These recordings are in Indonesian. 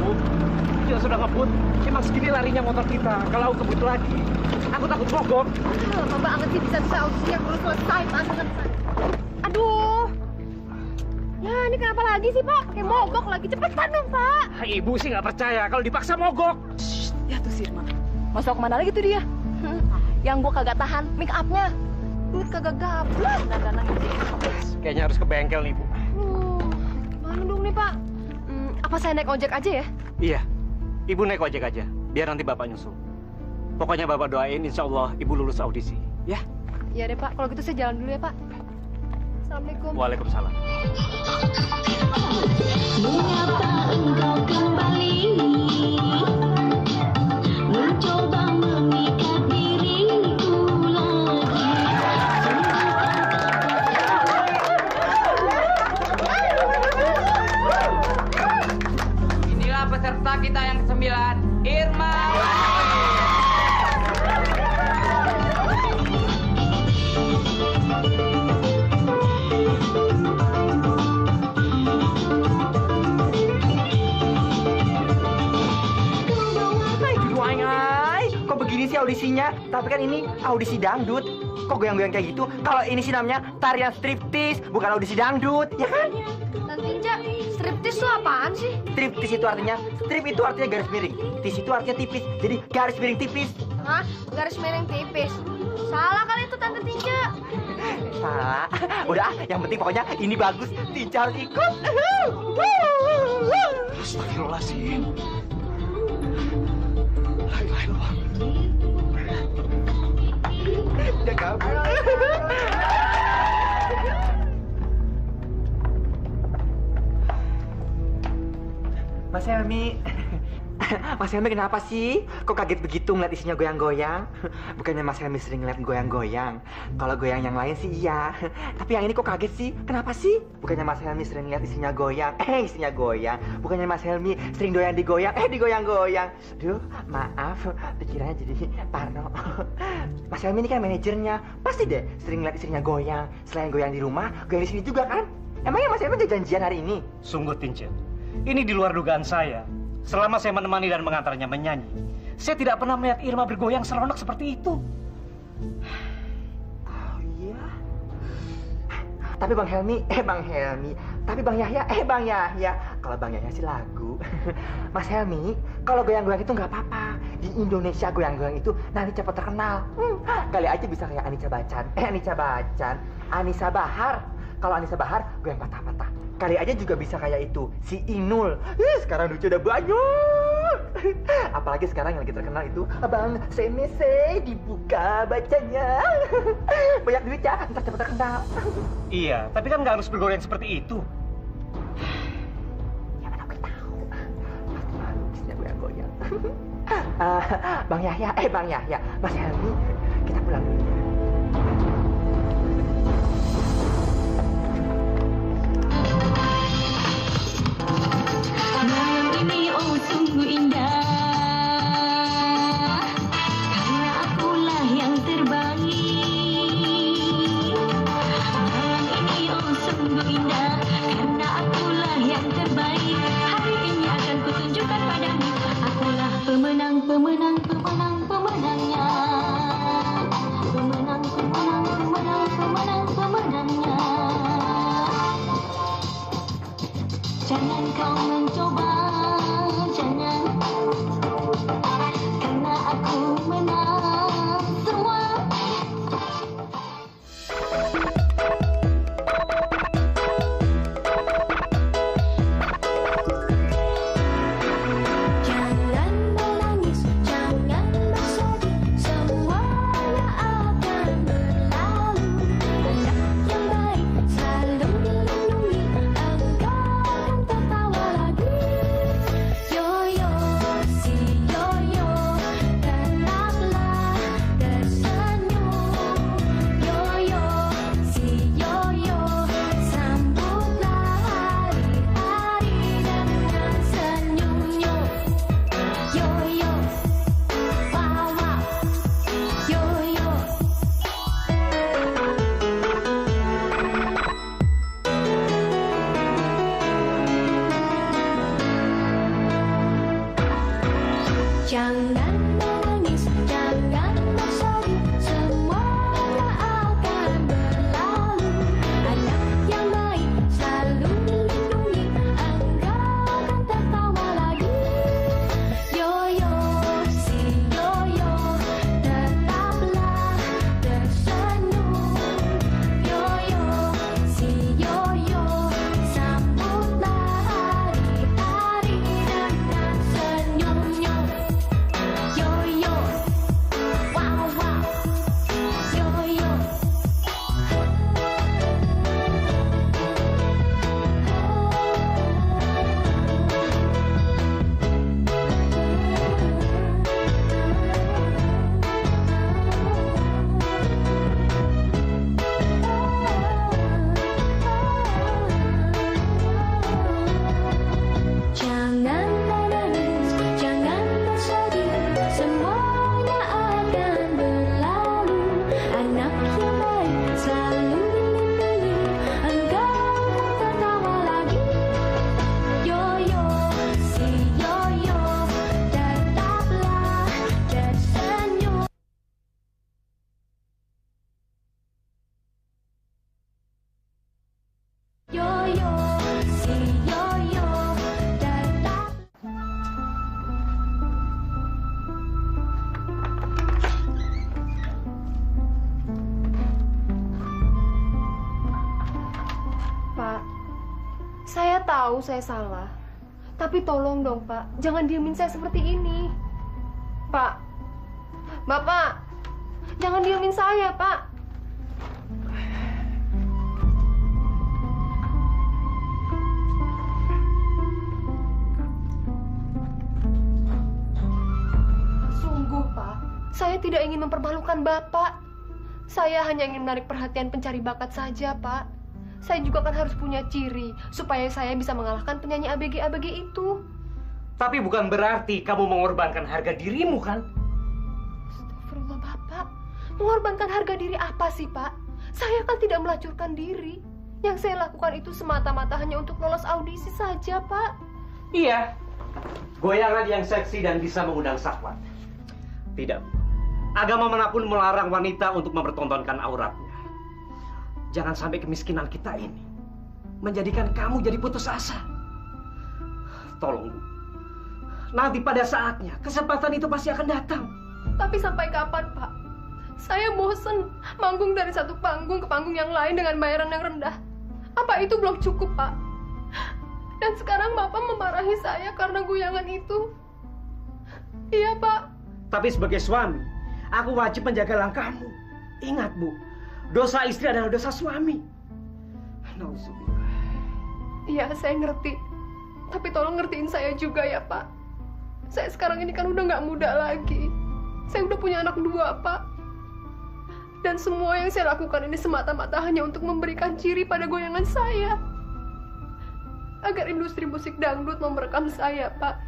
Bu. Kita sudah ngebut. Emang segini larinya motor kita. Kalau aku kebut lagi, aku takut mogok. Lama banget sih bisa audisinya belum selesai, Pak. Aduh. Ya, ini kenapa lagi sih, Pak? Pakai mogok lagi. Cepetan dong, Pak. Ibu sih nggak percaya kalau dipaksa mogok. Ya tuh Sirma. Masa kemana lagi tuh dia? Yang gua kagak tahan make up-nya. Duit kagak gablas. Dandan gitu. Kayaknya harus ke bengkel nih, Bu. Mana dong nih, Pak? Apa saya naik ojek aja ya? Iya. Ibu naik ojek aja. Biar nanti Bapak nyusul. Pokoknya Bapak doain insya Allah Ibu lulus audisi. Ya? Iya deh, Pak. Kalau gitu saya jalan dulu ya, Pak. Assalamualaikum. Waalaikumsalam. Mengapa engkau kembali mencoba mengikat diriku lagi? Inilah peserta kita yang ke-9, Irma. Kok begini sih audisinya? Tapi kan ini audisi dangdut. Kok goyang-goyang kayak gitu? Kalau ini sih namanya tarian striptis, bukan audisi dangdut, ya kan? Tante Inca, striptis itu apaan sih? Striptis itu artinya, strip itu artinya garis miring, tis itu artinya tipis, jadi garis miring tipis. Hah? Garis miring tipis? Salah kali itu Tante Tinja. Salah. Udah, yang penting pokoknya ini bagus. Tinja harus ikut. Astagfirullahaladzim. La ilaha illallah. Udah kabur. Mas Helmi. Mas Helmi kenapa sih? Kok kaget begitu ngeliat isinya goyang-goyang? Bukannya Mas Helmi sering ngeliat goyang-goyang. Kalau goyang yang lain sih iya. Tapi yang ini kok kaget sih? Kenapa sih? Bukannya Mas Helmi sering ngeliat isinya goyang. Isinya goyang. Bukannya Mas Helmi sering doyan digoyang. Digoyang-goyang. Duh, maaf. Pikirannya jadi parno. Mas Helmi ini kan manajernya. Pasti deh sering ngeliat istrinya goyang. Selain goyang di rumah, goyang di sini juga kan? Emangnya Mas Helmi ada janjian hari ini? Sungguh Tinja, ini di luar dugaan saya. Selama saya menemani dan mengantarnya menyanyi, saya tidak pernah melihat Irma bergoyang seronok seperti itu. Oh iya. Tapi Bang Helmi, Tapi Bang Yahya, Bang Yahya. Kalau Bang Yahya sih lagu. Mas Helmi, kalau goyang-goyang itu nggak apa-apa. Di Indonesia goyang-goyang itu nanti cepat terkenal. Kali aja bisa kayak Anissa Bachchan, Anissa Bahar. Kalau Anissa Bahar goyang patah-patah. Kali aja juga bisa kayak itu, si Inul. Sekarang lucu udah banyak. Apalagi sekarang yang lagi terkenal itu Abang Semese, dibuka bacanya. Banyak duit ya, ntar cepet terkenal. Iya, tapi kan nggak harus bergoyang seperti itu. Ya mana gue tahu. Pasti bagusnya goyang-goyang. Bang Yahya, Mas Helmi, kita pulang dulu ya. Malam ini oh sungguh indah, karena akulah yang terbaik. Malam ini oh sungguh indah, karena akulah yang terbaik. Hari ini akan kutunjukkan padamu, akulah pemenangnya. Jangan menangis, jangan bersedih, semuanya akan berlalu. Anak yang baik selalu dilindungi, engkau akan tertawa lagi. Yoyo, si yoyo, tetaplah tersenyum. Yoyo, si yoyo, sambutlah hari-hari dengan senyumnya. Yoyo, wow wow, yoyo. Jangan menangis, jangan bersedih, semuanya akan berlalu. Anak yang baik selalu dilindungi, engkau akan tertawa lagi. Yoyo, si yoyo, tetaplah tersenyum. Yoyo, si yoyo, tetap. Pak, saya tahu saya salah. Tapi tolong dong, Pak. Jangan diemin saya seperti ini. Pak, Bapak, jangan diemin saya, Pak. Sungguh, Pak, saya tidak ingin mempermalukan Bapak. Saya hanya ingin menarik perhatian pencari bakat saja, Pak. Saya juga kan harus punya ciri supaya saya bisa mengalahkan penyanyi ABG-ABG itu. Tapi bukan berarti kamu mengorbankan harga dirimu, kan? Astagfirullah, Bapak. Mengorbankan harga diri apa sih, Pak? Saya kan tidak melacurkan diri. Yang saya lakukan itu semata-mata hanya untuk lolos audisi saja, Pak. Iya. Goyangan yang seksi dan bisa mengundang syahwat. Tidak. Agama manapun melarang wanita untuk mempertontonkan auratnya. Jangan sampai kemiskinan kita ini menjadikan kamu jadi putus asa. Tolong, Bu. Nanti pada saatnya kesempatan itu pasti akan datang. Tapi sampai kapan, Pak? Saya bosen manggung dari satu panggung ke panggung yang lain dengan bayaran yang rendah. Apa itu belum cukup, Pak? Dan sekarang Bapak memarahi saya karena goyangan itu. Iya, Pak. Tapi sebagai suami, aku wajib menjaga langkahmu. Ingat, Bu, dosa istri adalah dosa suami. Nauzubillah. Iya, saya ngerti. Tapi tolong ngertiin saya juga ya, Pak. Saya sekarang ini kan udah nggak muda lagi. Saya udah punya anak 2, Pak. Dan semua yang saya lakukan ini semata-mata hanya untuk memberikan ciri pada goyangan saya. Agar industri musik dangdut mau merekam saya, Pak.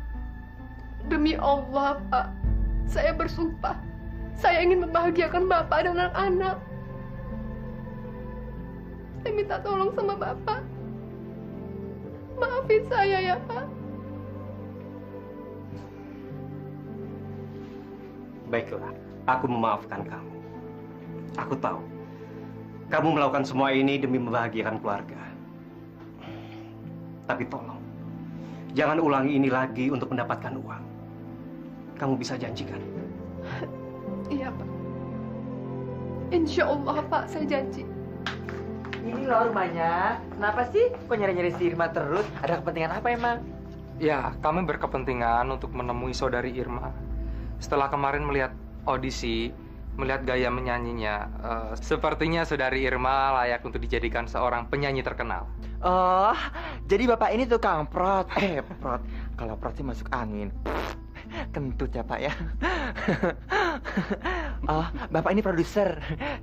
Demi Allah, Pak. Saya bersumpah. Saya ingin membahagiakan Bapak dan anak-anak. Saya minta tolong sama Bapak. Maafin saya ya, Pak. Baiklah, aku memaafkan kamu. Aku tahu, kamu melakukan semua ini demi membahagiakan keluarga. Tapi tolong, jangan ulangi ini lagi untuk mendapatkan uang. Kamu bisa janjikan? Iya, Pak. Insya Allah, Pak, saya janji. Ini loh rumahnya. Kenapa sih? Kok nyari-nyari si Irma terus? Ada kepentingan apa emang? Ya, kami berkepentingan untuk menemui saudari Irma. Setelah kemarin melihat audisi, melihat gaya menyanyinya, sepertinya saudari Irma layak untuk dijadikan seorang penyanyi terkenal. Oh, jadi bapak ini tukang prot. Prot. Kalau prot sih masuk angin. Kentut ya, Pak ya. Oh, bapak ini produser.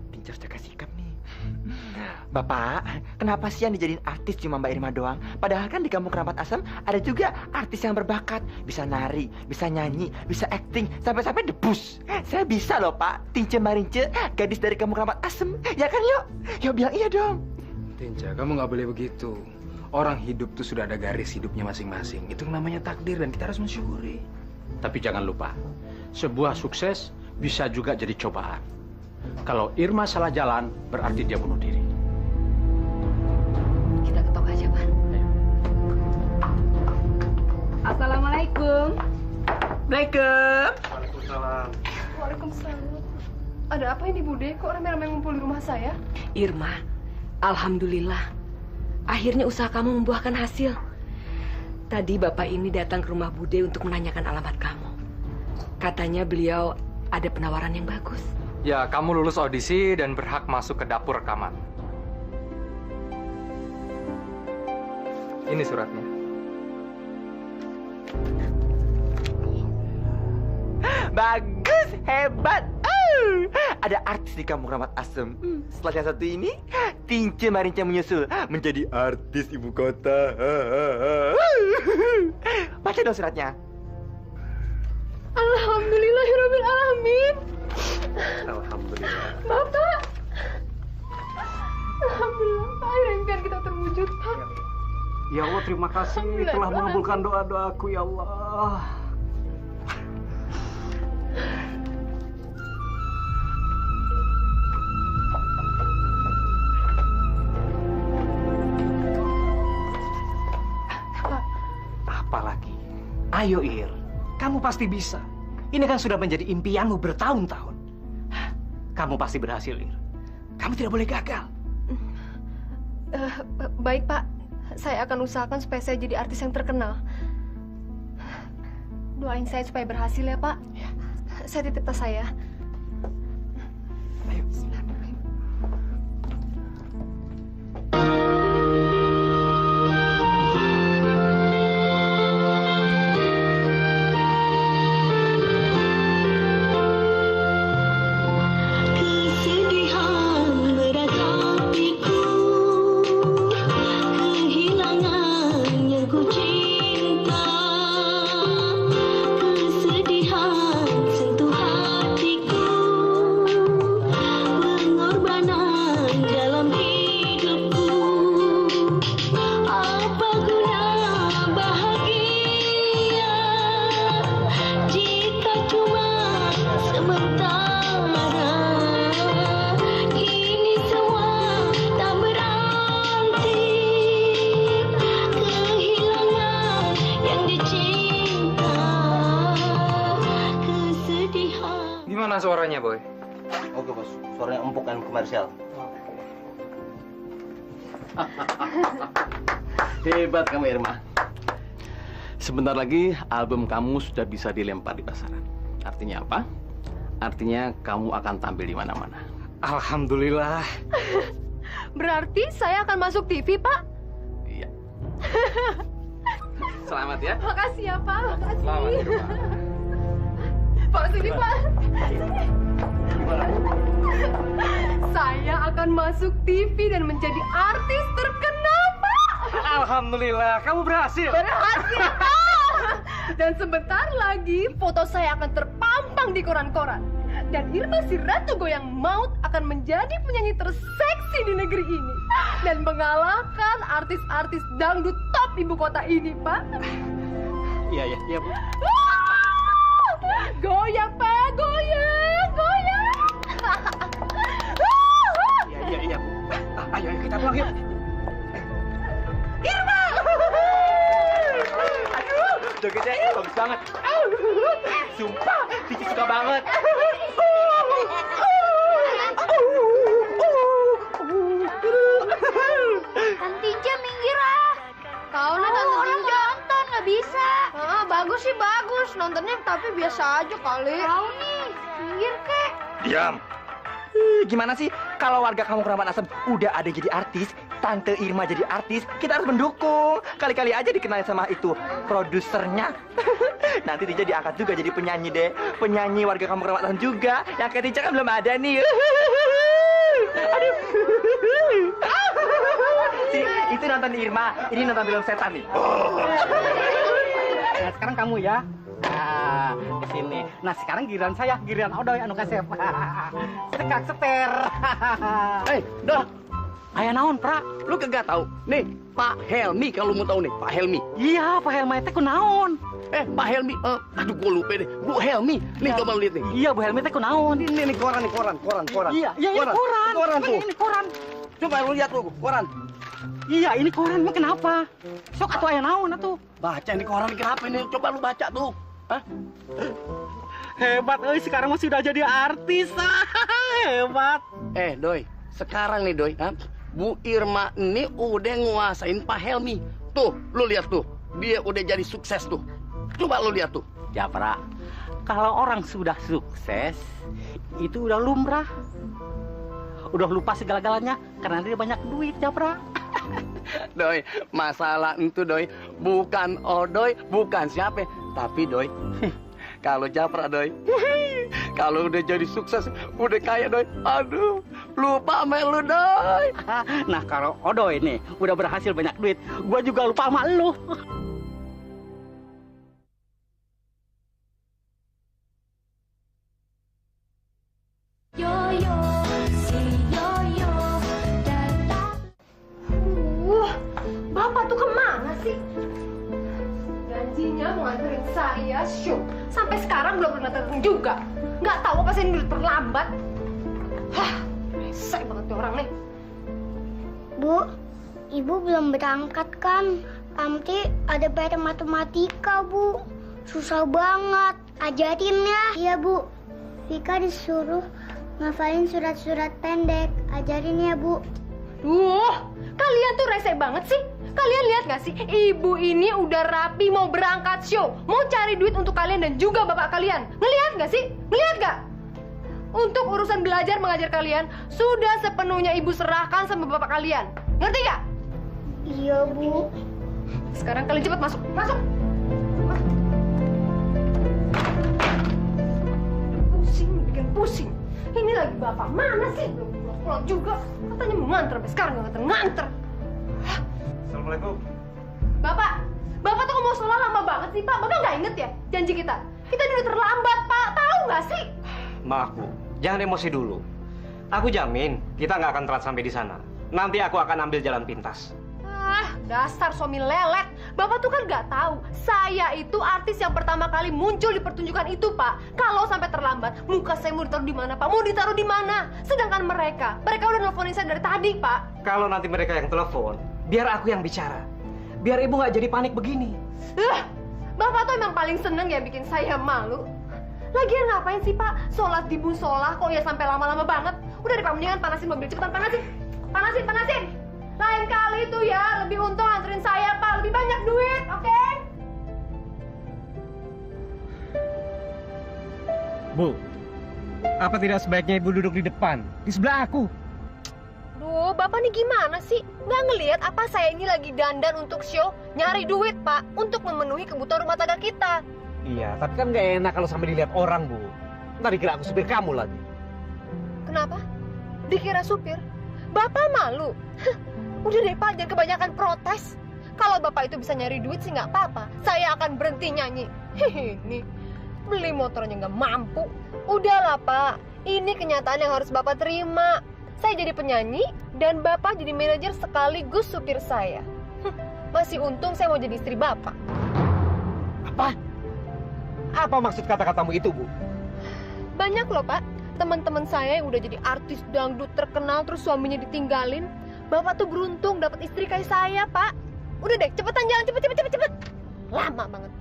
Pincar jaga sikap nih. Bapak, kenapa sih yang dijadiin artis cuma Mbak Irma doang? Padahal kan di Kampung Keramat Asem ada juga artis yang berbakat. Bisa nari, bisa nyanyi, bisa acting, sampai-sampai debus. Saya bisa loh, Pak. Tince Marince, gadis dari Kampung Keramat Asem. Ya kan, yuk? Yuk bilang iya dong. Tinja, kamu nggak boleh begitu. Orang hidup tuh sudah ada garis hidupnya masing-masing. Itu namanya takdir dan kita harus mensyukuri. Tapi jangan lupa, sebuah sukses bisa juga jadi cobaan. Kalau Irma salah jalan, berarti dia bunuh diri. Kita ketok aja, Pak. Assalamualaikum. Waalaikumsalam. Waalaikumsalam. Ada apa ini, Bude? Kok rame-rame ngumpul di rumah saya? Irma, alhamdulillah. Akhirnya usaha kamu membuahkan hasil. Tadi bapak ini datang ke rumah Bude untuk menanyakan alamat kamu. Katanya beliau ada penawaran yang bagus. Ya, kamu lulus audisi dan berhak masuk ke dapur rekaman. Ini suratnya. Bagus, hebat. Ada artis di Kampung Ramad Asem. Setelah yang satu ini, Tince Marinca menyusul menjadi artis ibu kota. Baca dong suratnya. Alhamdulillahirabbil alamin. Alhamdulillah. Bapak. Alhamdulillah, Pak. Akhirnya impian kita terwujud, Pak. Ya Allah, terima kasih telah mengabulkan doa-doaku, ya Allah. Apalagi? Ayo, Ir. Kamu pasti bisa. Ini kan sudah menjadi impianmu bertahun-tahun. Kamu pasti berhasil, Ir. Kamu tidak boleh gagal. Baik, Pak. Saya akan usahakan supaya saya jadi artis yang terkenal. Doain saya supaya berhasil ya, Pak. Saya titip tas saya. Ayo. Kesedihan meratapiku, kehilangannya ku cinta. Kesedihan sentuh hatiku, pengorbanan dalam hidupku. Apa guna bahagia jika cuma sementara? Ini semua tak berarti, kehilangan yang dicinta. Kesedihan. Gimana suaranya, Boy? Oke bos, suaranya empuk dan komersial. Hebat kamu Irma. Sebentar lagi album kamu sudah bisa dilempar di pasaran. Artinya apa? Artinya kamu akan tampil di mana-mana. Alhamdulillah. Berarti saya akan masuk TV, Pak? Iya. Selamat ya. Makasih ya, Pak. Makasih. Selamat, Irma. Pak, sini, Pak. Saya akan masuk TV dan menjadi artis terkenal, Pak. Alhamdulillah, kamu berhasil. Berhasil, Pak. Dan sebentar lagi foto saya akan terpampang di koran-koran. Dan Irma si Ratu Goyang Maut akan menjadi penyanyi terseksi di negeri ini. Dan mengalahkan artis-artis dangdut top ibu kota ini, Pak. Iya, Bu. Goyang, Pak, goyang, goyang. Iya, Bu. Ayo kita pulang yuk. Irma! Aduh, jogetnya bagus banget. Sumpah, Tince suka banget. Tante Tince minggir ah. Kau lah Tante Tince. Nonton nggak bisa. Bagus sih bagus, nontonnya tapi biasa aja kali. Kau nih minggir kek. Diam. Gimana sih kalau warga Kampung Ramad Asem udah ada jadi artis, Tante Irma jadi artis, kita harus mendukung. Kali-kali aja dikenalin sama itu produsernya. Nanti Tince diangkat juga jadi penyanyi deh. Penyanyi warga Kampung Ramad Asem juga. Yang kayak Tince kan belum ada nih. Aduh. Sini, itu nonton Irma, ini nonton film setan nih. Nah, sekarang kamu ya. Nah, di sini. Nah, sekarang giliran saya, giliran Odoy anu kasep. Sekak seter. Dah. Aya naon, Pra? Lu kagak tahu? Nih, Pak Helmi kalau mau tahu nih, Pak Helmi. Iya, Pak Helmi teh kunaon? Pak Helmi. Aduh, gue lupa deh. Bu Helmi. Nih, coba lihat nih. Iya, Bu Helmi teh kunaon? Ini koran, koran. Iya, ini koran. Koran tuh. Ini koran. Coba lu lihat tuh, koran. Iya, ini koran mah kenapa? Sok atuh aya naon atuh? Baca ini koran ini kenapa ini? Coba lu baca tuh. Hah? Hebat, sekarang masih udah jadi artis. Hebat. Doi, sekarang nih, Doi, Bu Irma ini udah nguasain Pak Helmi. Tuh, lu lihat tuh. Dia udah jadi sukses tuh. Coba lu lihat tuh. Japra, kalau orang sudah sukses, itu udah lumrah. Udah lupa segala-galanya karena dia banyak duit, Japra. Doi, masalah itu, Doi, bukan Odoy, bukan siapa, tapi Doi, kalau Japra, Doi, kalau udah jadi sukses, udah kaya, Doi, aduh, lupa sama lu, Doi. Nah, kalau Odoy nih udah berhasil banyak duit, gua juga lupa sama lu. Yoyo, si Yoyo datang. Bapak tuh kemana sih? Janjinya mau nganterin saya show. Sampai sekarang belum pernah datang juga. Nggak tahu apa saya ini udah terlambat. Hah, resek banget tuh orang nih. Bu, Ibu belum berangkat kan? Nanti ada PR matematika, Bu. Susah banget. Ajarin ya. Iya, Bu. Vika disuruh ngafalin surat-surat pendek. Ajarin ya, Bu. Duh, kalian tuh resek banget sih. Kalian lihat gak sih? Ibu ini udah rapi mau berangkat show. Mau cari duit untuk kalian dan juga bapak kalian. Ngelihat gak sih? Ngelihat gak? Untuk urusan belajar mengajar kalian, sudah sepenuhnya ibu serahkan sama bapak kalian. Ngerti gak? Iya, Bu. Sekarang kalian cepat masuk. Masuk. Pusing, bikin pusing. Ini lagi bapak mana sih? Belum pulang juga. Katanya mau nganter, sampai sekarang nggak nganter. Assalamualaikum. Bapak tuh mau sholat lama banget sih, Pak. Bapak nggak inget ya janji kita? Kita udah terlambat, Pak. Tahu nggak sih? Maaf, Bu. Jangan emosi dulu. Aku jamin kita nggak akan telat sampai di sana. Nanti aku akan ambil jalan pintas. Dasar suami lelet. Bapak tuh kan nggak tahu. Saya itu artis yang pertama kali muncul di pertunjukan itu, Pak. Kalau sampai terlambat, muka saya mau ditaruh di mana, Pak? Mau ditaruh di mana? Sedangkan mereka udah nelfonin saya dari tadi, Pak. Kalau nanti mereka yang telepon, biar aku yang bicara. Biar ibu nggak jadi panik begini. Bapak tuh emang paling seneng ya bikin saya malu. Lagian ngapain sih, Pak? Sholat di musola kok ya sampai lama-lama banget? Udah deh, Pak, mendingan panasin mobil. Cepetan panasin. Lain kali itu ya, lebih untung anterin saya, Pak. Lebih banyak duit, oke? Bu, apa tidak sebaiknya ibu duduk di depan, di sebelah aku? Duh, Bapak nih gimana sih? Nggak ngelihat apa saya ini lagi dandan untuk show? Nyari duit, Pak, untuk memenuhi kebutuhan rumah tangga kita. Iya, tapi kan nggak enak kalau sampai dilihat orang, Bu. Ntar dikira aku supir kamu lagi. Kenapa? Dikira supir? Bapak malu? Udah deh, Pak, jangan kebanyakan protes. Kalau Bapak itu bisa nyari duit sih nggak apa-apa. Saya akan berhenti nyanyi. Ini beli motornya nggak mampu. Udahlah, Pak. Ini kenyataan yang harus Bapak terima. Saya jadi penyanyi dan Bapak jadi manajer sekaligus supir saya. Masih untung saya mau jadi istri Bapak. Apa? Apa maksud kata-katamu itu, Bu? Banyak loh, Pak. Teman-teman saya yang udah jadi artis dangdut terkenal terus suaminya ditinggalin. Bapak tuh beruntung dapat istri kayak saya, Pak. Udah deh, cepetan jalan, cepet. Lama banget.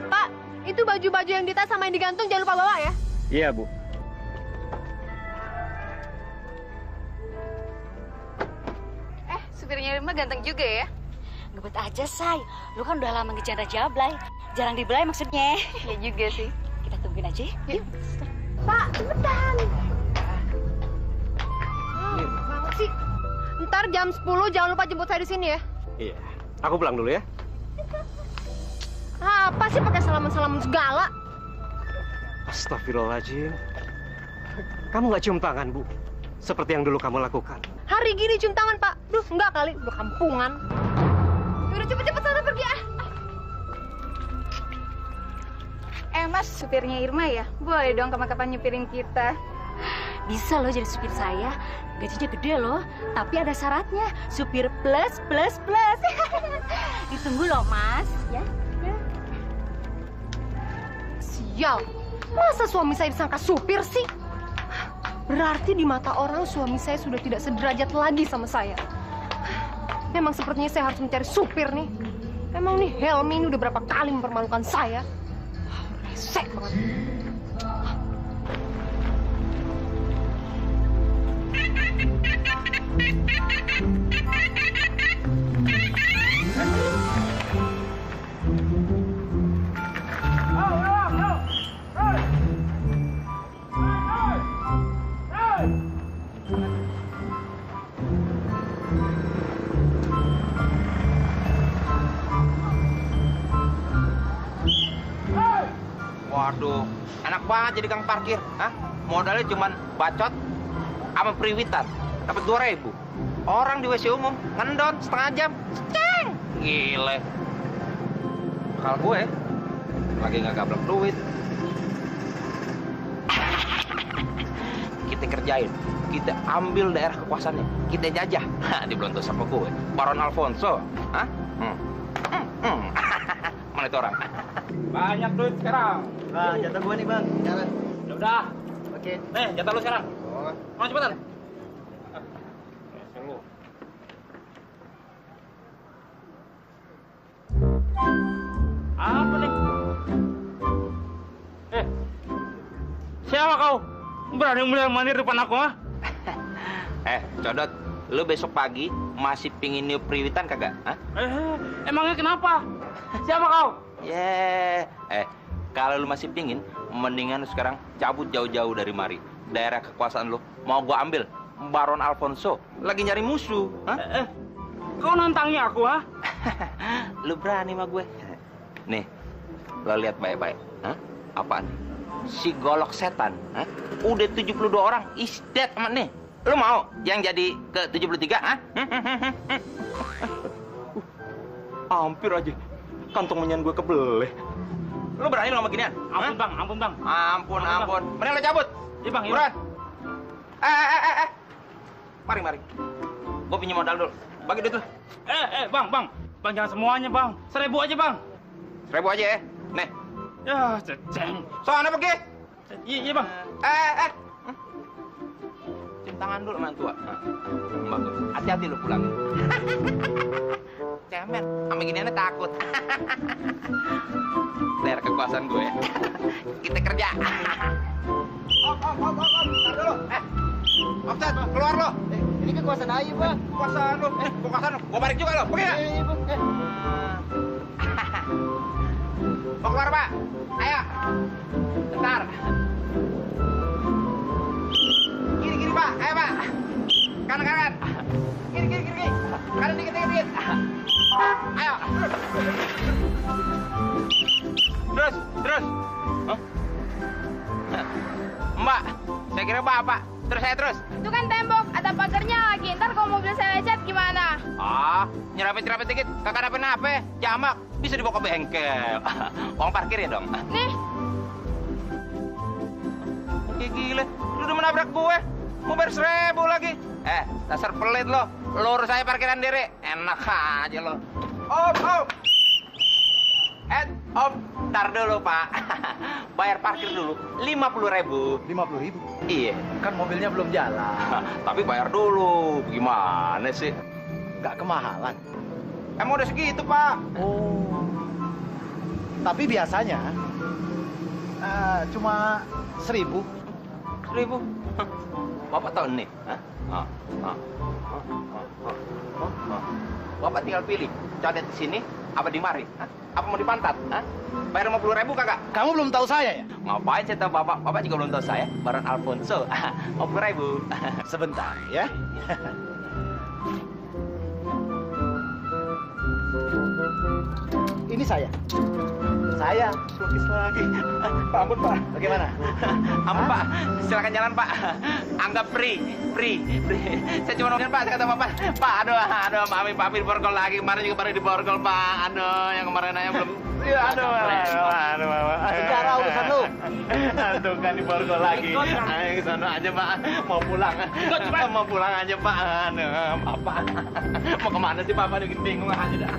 Pak, itu baju-baju yang ditas sama yang digantung jangan lupa bawa ya. Iya, Bu. Supirnya Irma ganteng juga ya. Ngebet aja, Say. Lu kan udah lama ngejar Raja Ablay. Jarang dibelai maksudnya. Ya juga sih. Kita tungguin aja ya. Yuk. Pak, cepetan. Banget sih. Ntar jam 10 jangan lupa jemput saya di sini ya. Iya. Aku pulang dulu ya. Apa sih pakai salaman-salaman segala? Astagfirullahaladzim. Kamu nggak cium tangan, Bu? Seperti yang dulu kamu lakukan. Hari gini cium tangan, Pak. Duh, enggak kali. Udah kampungan. Udah cepet-cepet sana pergi ah. Mas, supirnya Irma ya? Boleh dong kapan-kapan nyupirin kita. Bisa loh jadi supir saya. Gajinya gede loh, tapi ada syaratnya. Supir plus. Ditunggu loh, Mas. Ya. Sial, masa suami saya disangka supir sih? Berarti di mata orang suami saya sudah tidak sederajat lagi sama saya. Memang sepertinya saya harus mencari supir nih. Emang nih Helmi ini udah berapa kali mempermalukan saya. Resek banget. Waduh, enak banget jadi kang parkir. Hah? Modalnya cuman bacot sama priwitan. Dapat 2.000. Orang di WC umum ngendon setengah jam. Ceng! Gile. Kalau gue lagi nggak gablek duit. Kita kerjain. Kita ambil daerah kekuasaannya. Kita jajah. Dibelontos sama gue. Baron Alfonso. Hah? Mana itu orang? Banyak duit sekarang. Nah, jatah gue nih bang, sekarang. Udah. Oke. Nih, jatah lu sekarang. Oh. Mau cepetan. Apa nih? Siapa kau? Berani mulai mandir depan aku, ah? Codot, lu besok pagi masih pingin niup priwitan kagak? Hah? Emangnya kenapa? Siapa kau? Kalau lu masih pingin, mendingan lu sekarang cabut jauh-jauh dari mari. Daerah kekuasaan lu mau gua ambil. Baron Alfonso lagi nyari musuh. Hah? Kau nantangnya aku, ah? Lu berani sama gue? Nih, lo lihat baik-baik. Hah? Apaan? Si golok setan. Hah? Udah 72 orang is dead sama nih. Lu mau yang jadi ke 73? Hah? Hampir aja kantong menyan gue kebeleh. Lu berani lo sama ginian? Ampun, Bang. Ampun, Bang. Ampun. Mending lo cabut. Iya, Bang. Buruan. Mari. Gue pinjam modal dulu. Bagi duit lu. Bang. Bang, jangan semuanya, Bang. 1.000 aja, Bang. 1.000 aja ya. Nih. Ya, ceceng. Soalnya pergi. Iya, Bang. Cium tangan dulu sama tua. Bagus. Hati-hati lu pulang. Cemen. Sama giniannya takut. Daerah kekuasaan gue. Kita kerja. Om. Bentar dulu. Offset, keluar lo. Ini kekuasaan aja bang. Kekuasaan lo. Kekuasaan lo. Gue balik juga lo. Pergi ya. Iya bang. Mau keluar pak? Ayo. Bentar. Kiri pak. Ayo pak. Kanan. Kiri. Kanan dikit. Ayo. Terus. Hah? Mbak, saya kira bapak. Terus. Itu kan tembok, ada pagarnya lagi. Ntar kalau mobil saya lecet gimana? Nyerapet dikit. Kakak apa? Jamak. Bisa dibawa ke bengkel. Uang parkir ya dong. Nih. Gila, lu udah menabrak gue. Mau bayar 1.000 lagi. Dasar pelit lo. Lurus saya parkiran diri. Enak aja lo. Om, ntar dulu pak. Bayar parkir dulu 50.000. 50.000? Iya. Kan mobilnya belum jalan. Tapi bayar dulu. Gimana sih? Nggak kemahalan. Emang udah segitu pak. Oh. Tapi biasanya cuma 1.000. 1.000? Bapak tahu nih? Bapak tinggal pilih. Codet di sini apa di mari? Apa mau di pantat? Bayar 50.000 kagak? Kamu belum tahu saya ya? Ngapain saya tahu bapak? Bapak juga belum tahu saya. Baron Alfonso. 50.000. Sebentar ya. Ini saya. Saya lukis lagi. Pak ampun Pak, bagaimana? Ampun Pak, silakan jalan Pak. Anggap free. Saya cuma ngomongin Pak, saya kata Bapak. Pak, aduh, maafin Pak Amir borgol lagi. Kemarin juga baru diborgol Pak. Aduh, yang kemarin aja belum. Aduh. Penjara urusan lu. Aduh kan diborgol lagi. Ayo ke sana aja Pak. Mau pulang. Mau pulang aja Pak. Aduh, Bapak. Mau kemana sih Bapak? Bikin bingung aja dah.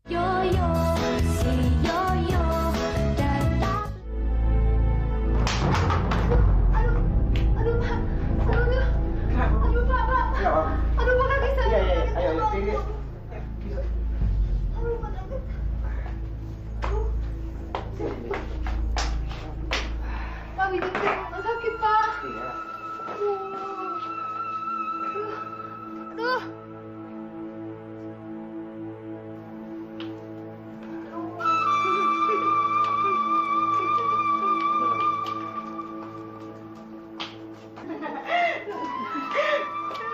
Yoyo, si Yoyo datang. Aduh, Pak kaki saya. Iya, ayo, sini. Pak, pijetin, nggak sakit, Pak. Aduh.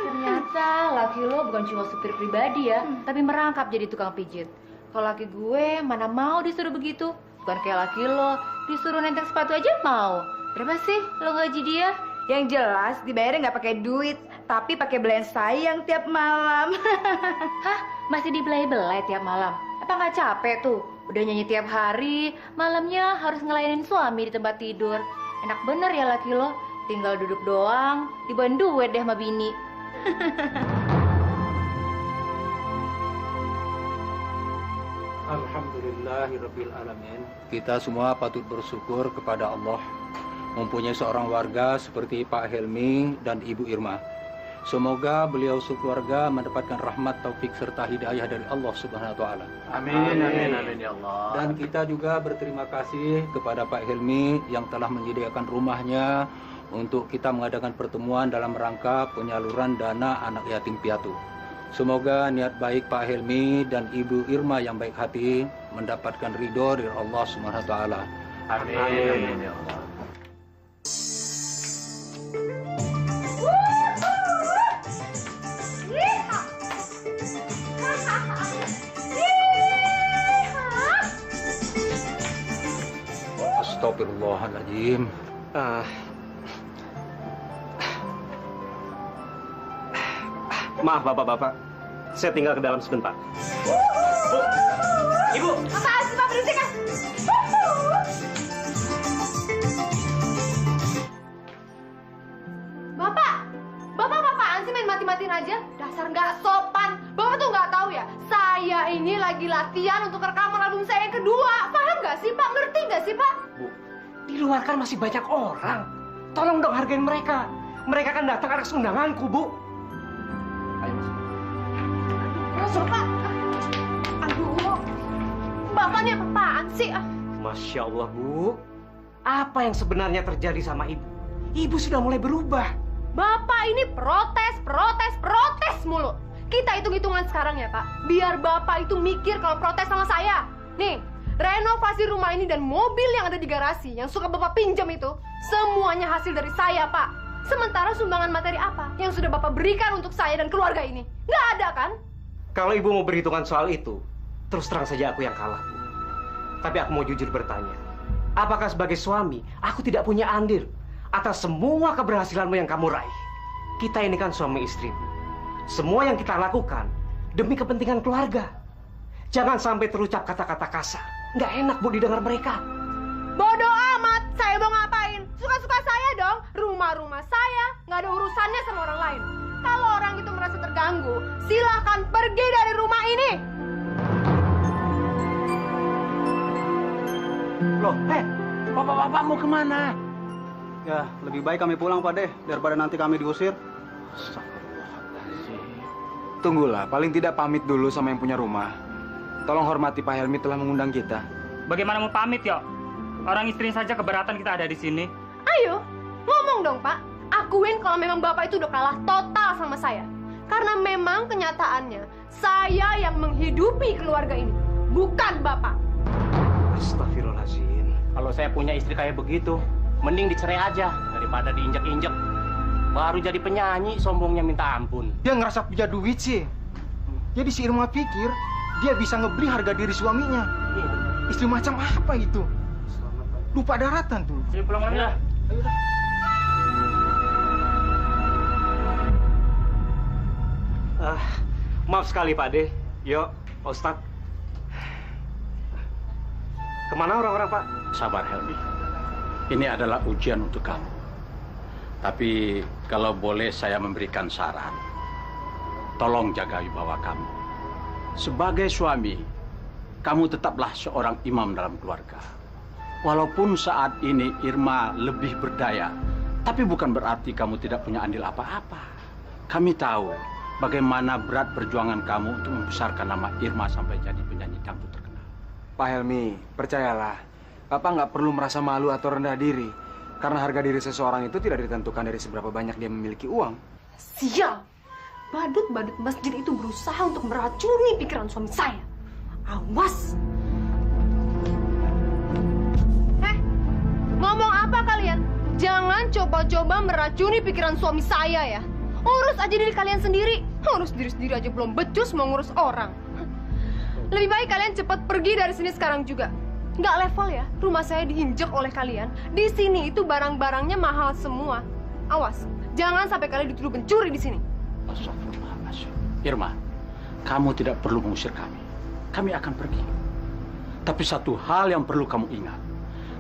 Ternyata laki lo bukan cuma supir pribadi ya, tapi merangkap jadi tukang pijit. Kalau laki gue mana mau disuruh begitu? Bukan kayak laki lo, disuruh nenteng sepatu aja mau. Berapa sih lo gaji dia? Yang jelas dibayarnya nggak pakai duit, tapi pakai belayan sayang tiap malam. Hah? Masih dibelai-belai tiap malam? Apa nggak capek tuh? Udah nyanyi tiap hari, malamnya harus ngelayanin suami di tempat tidur. Enak bener ya laki lo, tinggal duduk doang, dibawain duit deh sama bini. Alhamdulillahirrabbilalamin. Kita semua patut bersyukur kepada Allah mempunyai seorang warga seperti Pak Helmi dan Ibu Irma. Semoga beliau sekeluarga mendapatkan rahmat, taufik serta hidayah dari Allah Subhanahu wa taala. Amin ya Allah. Dan kita juga berterima kasih kepada Pak Helmi yang telah menyediakan rumahnya untuk kita mengadakan pertemuan dalam rangka penyaluran dana anak yatim piatu. Semoga niat baik Pak Helmi dan Ibu Irma yang baik hati mendapatkan ridho dari Allah Subhanahu wa taala. Amin ya Allah. Astagfirullahaladzim. Maaf bapak-bapak, saya tinggal ke dalam sebentar. Bu, Ibu. Apaan sih Pak, berisik ah? Bapak apaan sih main mati-matiin aja? Dasar nggak sopan. Bapak tuh nggak tahu ya, saya ini lagi latihan untuk rekaman album saya yang kedua. Paham nggak sih Pak? Ngerti nggak sih Pak? Bu, di luar kan masih banyak orang. Tolong dong hargain mereka. Mereka kan datang atas undanganku, Bu. Ayo masuk. Bapak. Aduh. Bapak ini apaan sih? Masya Allah, Bu. Apa yang sebenarnya terjadi sama Ibu? Ibu sudah mulai berubah. Bapak ini protes mulu. Kita hitung-hitungan sekarang ya Pak. Biar Bapak itu mikir kalau protes sama saya. Nih, renovasi rumah ini dan mobil yang ada di garasi yang suka Bapak pinjam itu, semuanya hasil dari saya Pak. Sementara sumbangan materi apa yang sudah Bapak berikan untuk saya dan keluarga ini? Nggak ada kan? Kalau Ibu mau berhitungan soal itu, terus terang saja aku yang kalah, Bu. Tapi aku mau jujur bertanya, apakah sebagai suami, aku tidak punya andil atas semua keberhasilanmu yang kamu raih? Kita ini kan suami istri, Bu. Semua yang kita lakukan demi kepentingan keluarga. Jangan sampai terucap kata-kata kasar. Nggak enak, Bu, didengar mereka. Bodoh amat, saya mau ngapain? Suka-suka saya dong. Rumah-rumah saya nggak ada urusannya sama orang lain. Kalau orang itu merasa terganggu, silahkan pergi dari rumah ini. Loh, bapak-bapak mau kemana? Ya, lebih baik kami pulang, Pak Deh, daripada nanti kami diusir. Tunggulah, paling tidak pamit dulu sama yang punya rumah. Tolong hormati Pak Helmi telah mengundang kita. Bagaimana mau pamit, Yo? Orang istrinya saja keberatan kita ada di sini. Ayo, ngomong dong, Pak. Akuin kalau memang Bapak itu udah kalah total sama saya. Karena memang kenyataannya, saya yang menghidupi keluarga ini, bukan Bapak. Astagfirullahaladzim. Kalau saya punya istri kayak begitu, mending dicerai aja daripada diinjek-injek. Baru jadi penyanyi, sombongnya minta ampun. Dia ngerasa punya duit sih. Jadi si Irma pikir dia bisa ngebeli harga diri suaminya. Istri macam apa itu? Lupa daratan tuh. Jadi pulang lagi lah. Ayo dah. Maaf sekali Pak De. Yuk, Pak Ustadz. Kemana orang-orang Pak? Sabar Helmi. Ini adalah ujian untuk kamu. Tapi kalau boleh saya memberikan saran. Tolong jaga wibawa kamu. Sebagai suami, kamu tetaplah seorang imam dalam keluarga. Walaupun saat ini Irma lebih berdaya, tapi bukan berarti kamu tidak punya andil apa-apa. Kami tahu bagaimana berat perjuangan kamu untuk membesarkan nama Irma sampai jadi penyanyi dangdut terkenal. Pak Helmi, percayalah, Bapak nggak perlu merasa malu atau rendah diri. Karena harga diri seseorang itu tidak ditentukan dari seberapa banyak dia memiliki uang. Sial! Badut-badut masjid itu berusaha untuk meracuni pikiran suami saya. Awas! Ngomong apa kalian? Jangan coba-coba meracuni pikiran suami saya ya. Urus aja diri kalian sendiri. Urus diri sendiri aja belum becus mau ngurus orang. Lebih baik kalian cepat pergi dari sini sekarang juga. Nggak level ya, rumah saya diinjek oleh kalian. Di sini itu barang-barangnya mahal semua. Awas, jangan sampai kalian dituduh pencuri di sini. Astagfirullahaladzim. Irma, kamu tidak perlu mengusir kami. Kami akan pergi. Tapi satu hal yang perlu kamu ingat.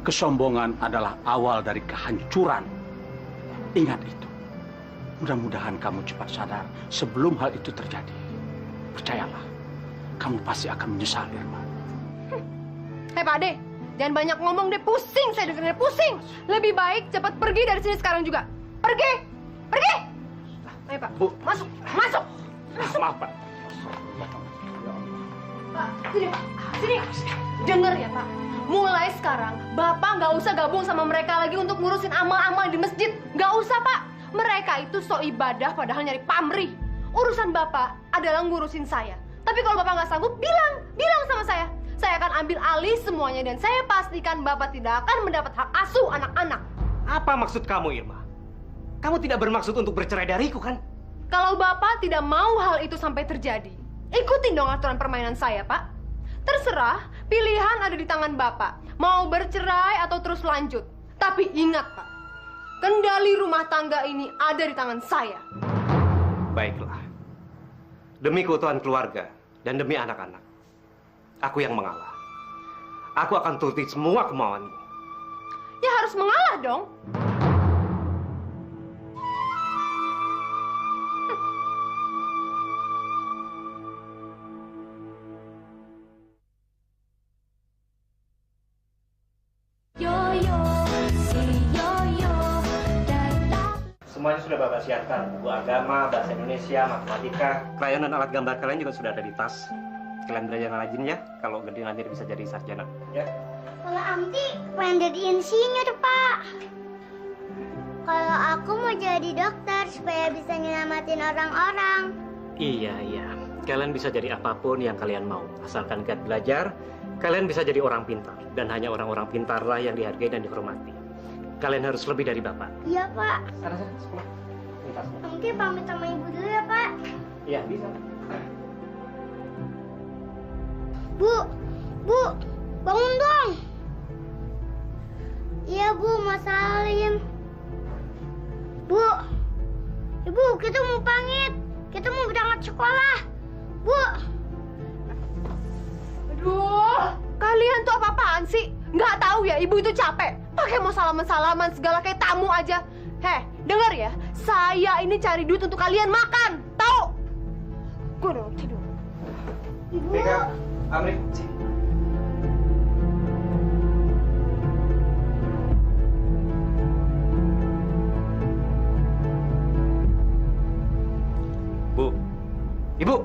Kesombongan adalah awal dari kehancuran. Ingat itu. Mudah-mudahan kamu cepat sadar sebelum hal itu terjadi. Percayalah, kamu pasti akan menyesal, Irma. Hei Pak Ade, jangan banyak ngomong deh, pusing saya dengernya, pusing. Lebih baik cepat pergi dari sini sekarang juga. Pergi! Pergi! Ayo Pak, Bu. masuk, masuk! Maaf Pak. Pak, sini Pak, sini. Dengar ya Pak, mulai sekarang Bapak nggak usah gabung sama mereka lagi untuk ngurusin amal-amal di masjid. Nggak usah Pak, mereka itu sok ibadah padahal nyari pamrih. Urusan Bapak adalah ngurusin saya. Tapi kalau Bapak nggak sanggup, bilang sama saya. Saya akan ambil alih semuanya dan saya pastikan Bapak tidak akan mendapat hak asuh anak-anak. Apa maksud kamu Irma? Kamu tidak bermaksud untuk bercerai dariku kan? Kalau Bapak tidak mau hal itu sampai terjadi, ikutin dong aturan permainan saya, Pak. Terserah, pilihan ada di tangan Bapak. Mau bercerai atau terus lanjut. Tapi ingat, Pak, kendali rumah tangga ini ada di tangan saya. Baiklah. Demi keutuhan keluarga dan demi anak-anak, aku yang mengalah. Aku akan turuti semua kemauanmu. Ya harus mengalah dong. Semuanya sudah Bapak siapkan. Buku agama, bahasa Indonesia, matematika. Krayon dan alat gambar kalian juga sudah ada di tas. Kalian belajar rajin ya. Kalau gede nanti bisa jadi sarjana. Ya. Kalau Amti pengen jadi insinyur, Pak. Kalau aku mau jadi dokter supaya bisa nyelamatin orang-orang. Iya. Kalian bisa jadi apapun yang kalian mau. Asalkan giat belajar, kalian bisa jadi orang pintar. Dan hanya orang-orang pintarlah yang dihargai dan dihormati. Kalian harus lebih dari Bapak. Iya, Pak. Sana, sekolah. Amti pamit sama Ibu dulu ya, Pak. Iya, bisa. Bu, bangun dong. Iya, Bu, mau salim. Bu, Ibu, kita mau pamit. Kita mau berangkat sekolah. Bu. Aduh, kalian tuh apa-apaan sih? Nggak tahu ya, Ibu itu capek. Pakai mau salaman-salaman segala kayak tamu aja. Heh, dengar ya, saya ini cari duit untuk kalian makan. Tahu? Gue udah mau tidur. Ibu. Mega, Amri. Bu. Ibu.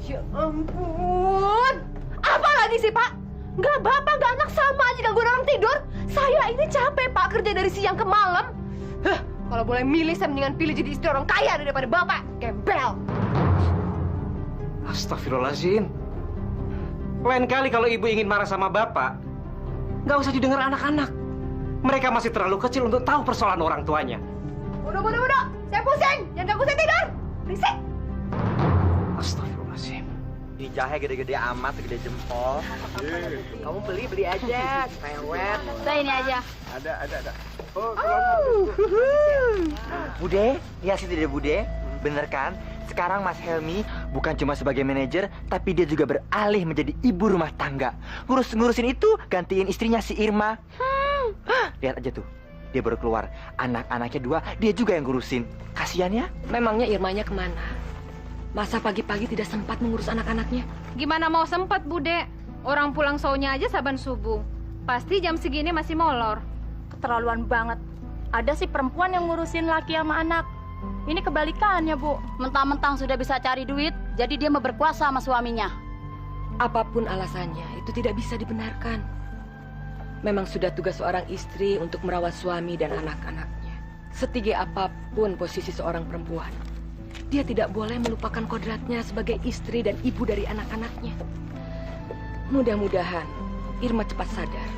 Ya ampun. Apa lagi sih, Pak? Nggak bapak, nggak anak, sama aja gangguin orang tidur. Saya ini capek, Pak, kerja dari siang ke malam. Kalau boleh milih, saya mendingan pilih jadi istri orang kaya daripada bapak. Gembel. Astagfirullahaladzim. Lain kali kalau ibu ingin marah sama bapak, nggak usah didengar anak-anak. Mereka masih terlalu kecil untuk tahu persoalan orang tuanya. Bodoh. Saya pusing. Jangan ganggu saya tidur. Berisik. Astagfirullahaladzim. Ini jahe gede-gede amat, segede jempol. Kamu beli aja, cerewet. Saya ini aja. Ada. Oh. Bude, ya sih tidak Bude, bener kan? Sekarang Mas Helmi bukan cuma sebagai manajer, tapi dia juga beralih menjadi ibu rumah tangga. Ngurusin itu, gantiin istrinya si Irma. Lihat aja tuh, dia baru keluar, anak-anaknya 2, dia juga yang ngurusin. Kasian ya? Memangnya Irmanya kemana? Masa pagi-pagi tidak sempat mengurus anak-anaknya? Gimana mau sempat, Bude? Orang pulang saunya aja saban subuh. Pasti jam segini masih molor. Keterlaluan banget. Ada si perempuan yang ngurusin laki sama anak. Ini kebalikannya, Bu. Mentang-mentang sudah bisa cari duit, jadi dia mau berkuasa sama suaminya. Apapun alasannya, itu tidak bisa dibenarkan. Memang sudah tugas seorang istri untuk merawat suami dan anak-anaknya. Setinggi apapun posisi seorang perempuan, dia tidak boleh melupakan kodratnya sebagai istri dan ibu dari anak-anaknya. Mudah-mudahan Irma cepat sadar.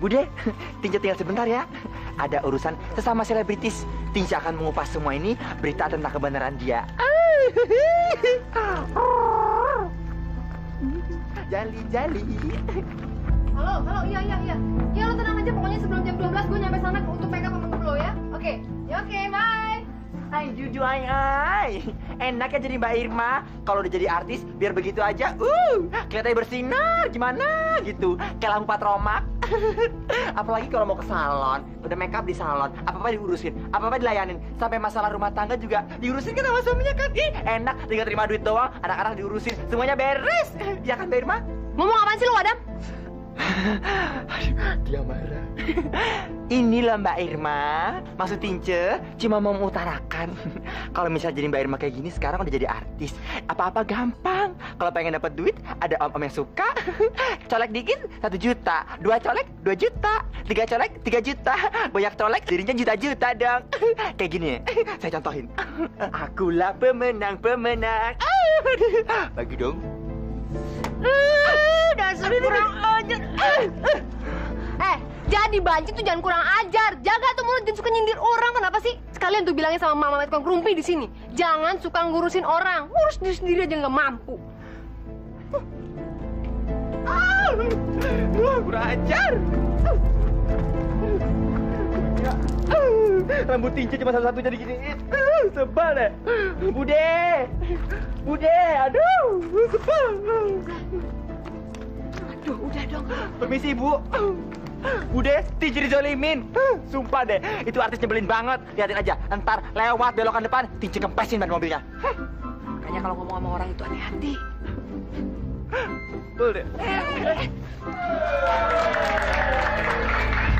Bude, Tinja tinggal sebentar ya. Ada urusan sesama selebritis. Tinja akan mengupas semua ini, berita tentang kebenaran dia. Jali. Halo, iya. Ya lo tenang aja, pokoknya sebelum jam 12 gue nyampe sana untuk make up sama lo ya. Oke, bye. Ay, jujur ay. Enak ya jadi Mbak Irma. Kalau udah jadi artis, biar begitu aja. Kelihatannya bersinar, gimana gitu. Kayak lampu patromak. Apalagi kalau mau ke salon, udah make up di salon, apa-apa diurusin, apa-apa dilayanin. Sampai masalah rumah tangga juga diurusin kan sama suaminya kan. Enak, tinggal terima duit doang, anak-anak diurusin, semuanya beres. Ya kan Mbak Irma? Ngomong apaan sih lu, Adam? Dia marah. Inilah Mbak Irma, maksud Tince cuma mau mengutarakan kalau misalnya jadi Mbak Irma kayak gini sekarang udah jadi artis, apa-apa gampang. Kalau pengen dapat duit, ada om-om yang suka. Colek dikit 1 juta, 2 colek 2 juta, 3 colek 3 juta, banyak colek dirinya juta-juta dong. Kayak gini ya, saya contohin. Akulah pemenang. Bagi dong. Dasar kurang ajar. Jadi banci tuh jangan kurang ajar. Jaga tuh mulut, jangan suka nyindir orang. Kenapa sih? Sekalian tuh bilangin sama mama tukang kerumpi di sini. Jangan suka ngurusin orang. Ngurus diri sendiri aja nggak mampu. Kurang ajar. Rambut Tinja cuma satu-satu jadi gini. Sebal deh. Bude, aduh, sebal. Aduh, udah dong. Permisi, Bu. Bude, Tinja dizolimin. Sumpah deh, itu artis nyebelin banget. Lihatin aja, entar lewat belokan depan, Tinja kempesin ban mobilnya. Makanya kalau ngomong sama orang itu hati-hati. Betul deh.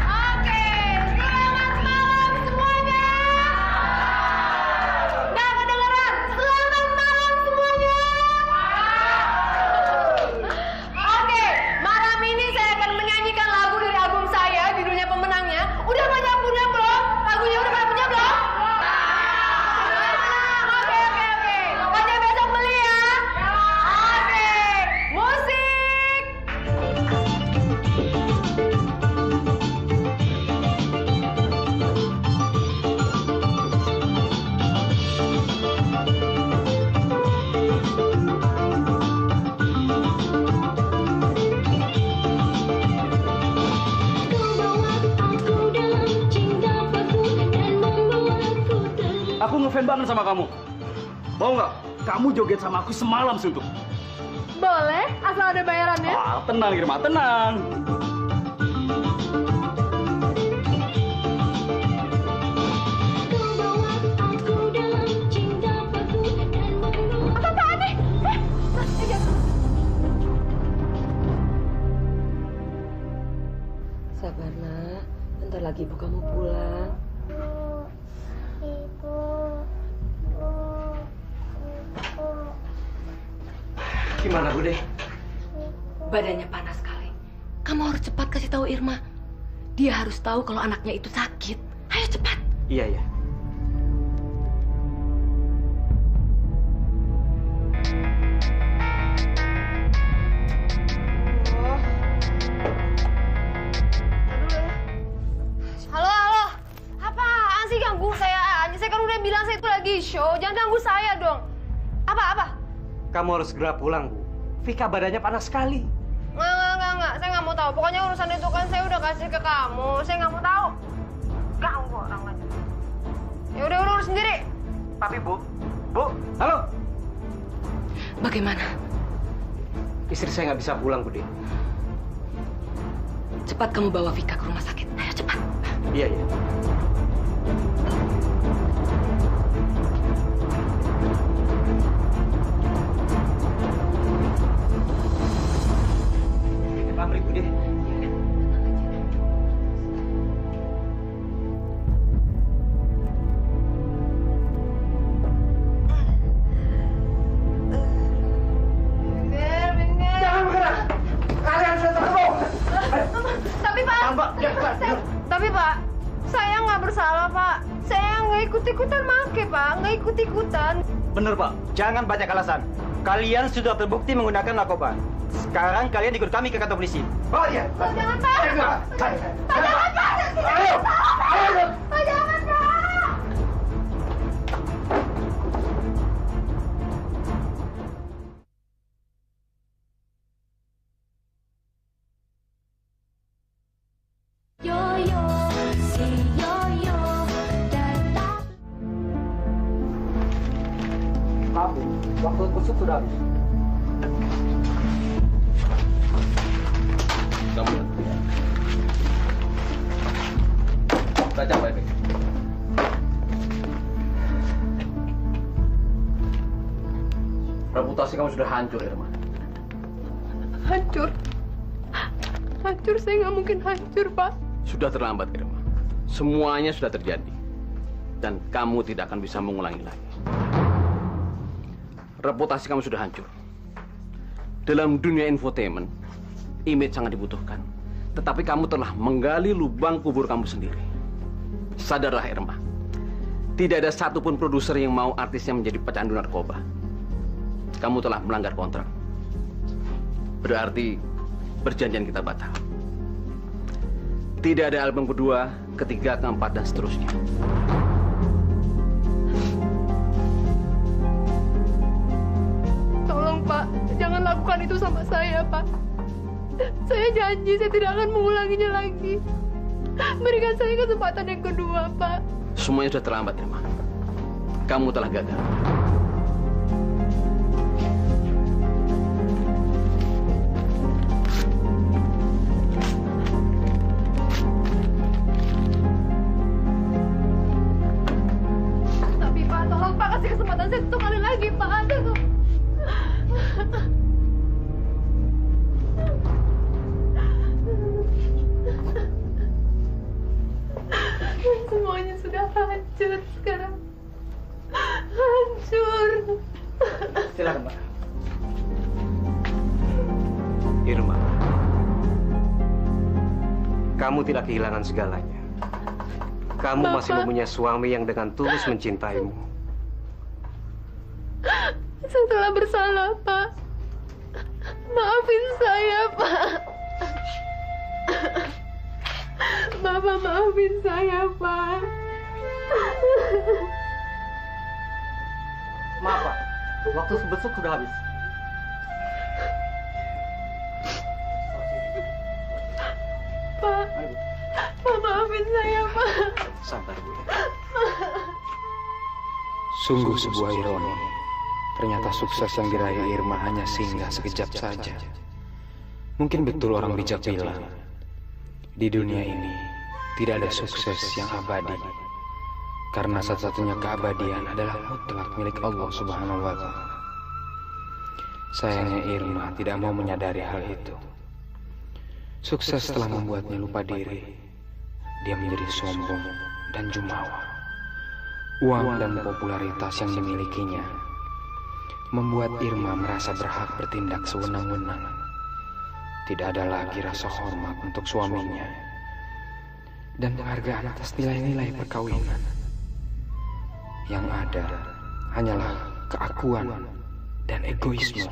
Oke, selamat malam semuanya. Nggak kedengeran. Selamat malam semuanya. Oke, malam ini saya akan menyanyikan lagu dari album saya, judulnya Pemenangnya. Udah pada punya belum? Lagunya udah pada punya belum? Oke. Pokoknya besok beli ya. Oke, musik. Aku ngefan banget sama kamu. Mau nggak? Kamu joget sama aku semalam suntuk. Boleh, asal ada bayarannya. Tenang Irma, tenang. Apa-apaan nih? Sabar nak, bentar lagi ibu kamu pulang. Gimana, Bude? Badannya panas sekali. Kamu harus cepat kasih tahu Irma. Dia harus tahu kalau anaknya itu sakit. Ayo cepat. Iya. Halo, itu lagi show, jangan ganggu saya dong. Apa? Kamu harus segera pulang, Bu. Vika badannya panas sekali. Enggak. Saya nggak mau tahu. Pokoknya urusan itu kan saya udah kasih ke kamu. Saya nggak mau tahu. Ganggu orang lain. Ya udah urus sendiri. Tapi Bu, halo. Bagaimana? Istri saya nggak bisa pulang, Bude. Cepat kamu bawa Vika ke rumah sakit. Ayo cepat. Iya. Pamrik, Bude. Jangan bergerak. Kalian sudah terkepung. Tapi Pak, saya nggak bersalah Pak. Saya nggak ikut-ikutan make Pak, nggak ikut-ikutan. Bener Pak, jangan banyak alasan. Kalian sudah terbukti menggunakan narkoba. Sekarang kalian ikut kami ke kantor polisi. Oh iya. Pak jangan Pak. Pak jangan Pak. Ayo. Pak jangan Pak. Yoyo, si Yoyo datang. Maaf, Bu. Waktu kusuk sudah habis. Kamu baca baik-baik. Reputasi kamu sudah hancur, Irma. Hancur. Saya nggak mungkin hancur Pak. Sudah terlambat, Irma. Semuanya sudah terjadi. Dan kamu tidak akan bisa mengulangi lagi. Reputasi kamu sudah hancur. Dalam dunia infotainment, image sangat dibutuhkan. Tetapi kamu telah menggali lubang kubur kamu sendiri. Sadarlah, Irma. Tidak ada satupun produser yang mau artisnya menjadi pecandu narkoba. Kamu telah melanggar kontrak. Berarti perjanjian kita batal. Tidak ada album kedua, ketiga, keempat, dan seterusnya. Tolong Pak, jangan lakukan itu sama saya Pak. Saya janji saya tidak akan mengulanginya lagi. Berikan saya kesempatan yang kedua Pak. Semuanya sudah terlambat, Irma. Kamu telah gagal. Tapi Pak, tolong Pak kasih kesempatan saya satu kali lagi Pak. Semuanya sudah hancur sekarang. Hancur. Silakan, Pak. Irma, kamu tidak kehilangan segalanya. Kamu masih mempunyai suami yang dengan tulus mencintaimu. Saya telah bersalah, Pak. Maafin saya, Pak. Bapak maafin saya, Pak. Maaf, Pak. Waktu besuk sudah habis. Pak. Pak, maafin saya, Pak. Sabar, Bu. Sungguh sebuah ironi. Ternyata sukses yang diraih Irma hanya singgah sekejap saja. Mungkin betul orang bijak bilang, di dunia ini tidak ada sukses yang abadi. Karena satu-satunya keabadian adalah mutlak milik Allah Subhanahu wa Ta'ala. Sayangnya Irma tidak mau menyadari hal itu. Sukses telah membuatnya lupa diri. Dia menjadi sombong dan jumawa. Uang dan popularitas yang dimilikinya membuat Irma merasa berhak bertindak sewenang-wenang. Tidak ada lagi rasa hormat untuk suaminya dan penghargaan atas nilai-nilai perkawinan. Yang ada hanyalah keakuan dan egoisme.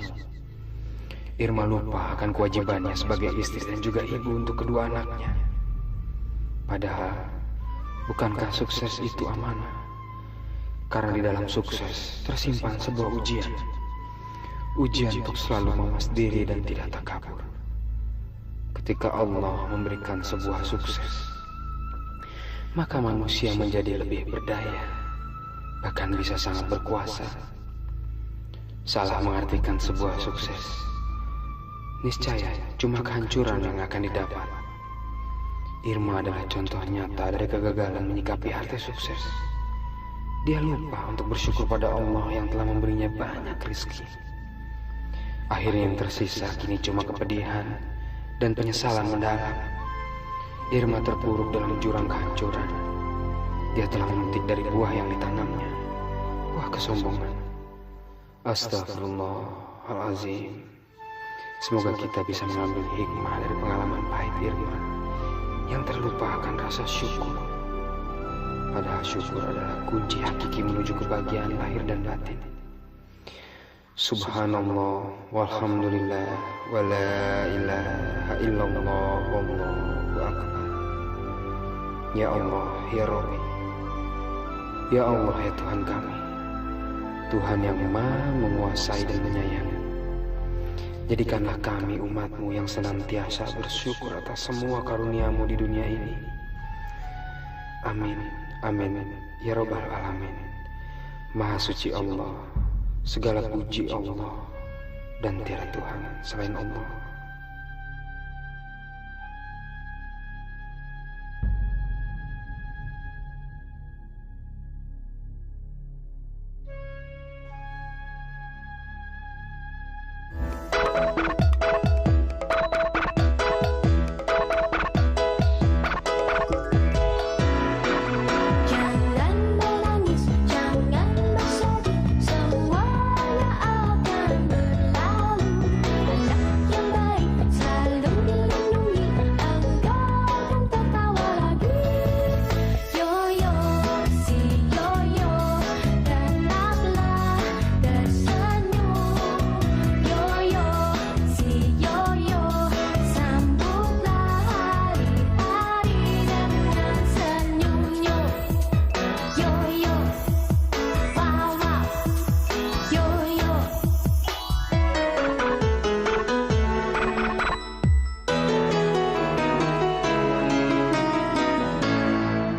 Irma lupa akan kewajibannya sebagai istri dan juga ibu untuk kedua anaknya. Padahal, bukankah sukses itu amanah Karena di dalam sukses tersimpan sebuah ujian. Ujian untuk selalu mawas diri dan tidak takabur. Ketika Allah memberikan sebuah sukses, maka manusia menjadi lebih berdaya, bahkan bisa sangat berkuasa. Salah mengartikan sebuah sukses, niscaya cuma kehancuran yang akan didapat. Irma adalah contoh nyata dari kegagalan menyikapi arti sukses. Dia lupa untuk bersyukur pada Allah yang telah memberinya banyak rezeki. Akhirnya yang tersisa kini cuma kepedihan dan penyesalan mendalam. Irma terpuruk dalam jurang kehancuran. Dia telah memetik dari buah yang ditanamnya, buah kesombongan. Astagfirullahalazim. Semoga kita bisa mengambil hikmah dari pengalaman pahit Irma yang terlupa akan rasa syukur. Padahal syukur adalah kunci hakiki menuju kebahagiaan lahir dan batin. Subhanallah walhamdulillah wa la ilaha illallah wallahu akbar. Ya Allah, ya Rabbi, ya Allah, ya Tuhan kami, Tuhan yang maha menguasai dan menyayangi. Jadikanlah kami umat-Mu yang senantiasa bersyukur atas semua karunia-Mu di dunia ini. Amin, amin, ya Rabbal Alamin. Maha suci Allah, segala puji Allah, dan tiada Tuhan selain Allah.